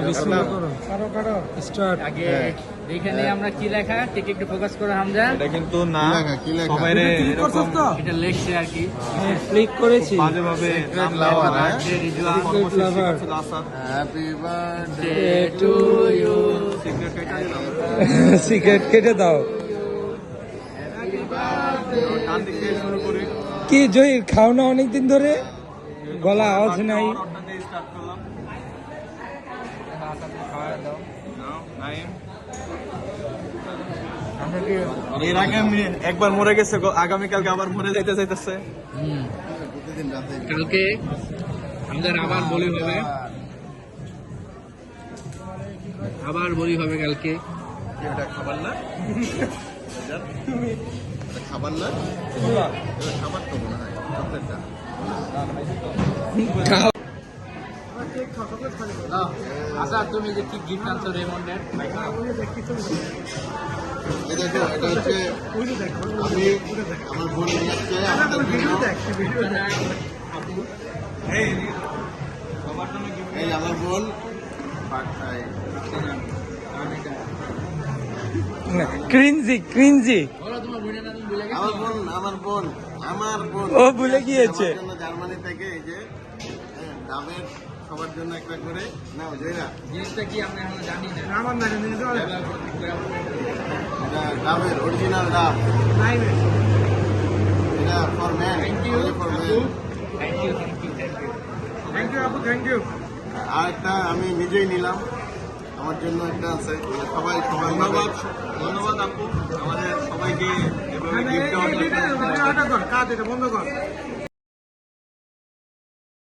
বিসমিল্লাহ করো। স্টার্ট। আগে এখানে আমরা কি লেখা ঠিক একটু ফোকাস করো হামজা। এটা কিন্তু না কি লেখা? সবাই রে এরকম এটা লেখছে আর কি। ক্লিক করেছি। বাজেভাবে নাম লাভার, লেখা। হ্যাঁ? Rizwan Secret lover. Asad happy birthday day to you. Secret কেটে দিলাম সিগারেট কেটে দাও। ডান দিক থেকে শুরু করি কি জয় খাও না অনেকদিন ধরে, গলা আওয়াজ নাই। অর্ডার দিয়ে স্টার্ট করলাম নাও নাইম এর আগে আমি একবার মরে গেছে আগামী কালকে আবার মরে যাইতেছে প্রতিদিন রাতে কালকে আমাদের আবার বলি হবে, আবার বলি হবে কালকে। এটা খাবার না এটা খাবার না, এটা খাবার তো মনে হয় প্রত্যেকটা। আচ্ছা তুমি যে কি গিফট আনছো রেমন্ডের? এই দেখো, এটা হচ্ছে আমি আমার বোন নিয়ে আসছে আমাদের জন্য। এই সবার জন্য gift এই আমার বোন ক্রিঞ্জি ক্রিঞ্জি। বলো তোমার বোনের নাম ভুলে গেছো? আমার বোন ও ভুলে গিয়েছে। আমার জন্য জার্মানি থেকে এই যে ডাবের সবার জন্য একটা করে নাও জয়রা। জিনিসটা কি আমরা এখনো জানি না। এটা ডাবের অরিজিনাল ডাব, এটা for man, for man. Thank you. আর একটা আমি নিজেই নিলাম, আমার জন্য একটা আছে। মানে সবাই ধন্যবাদ ধন্যবাদ আপু আমাদের সবাইকে এভাবে গিফট দেওয়ার জন্য।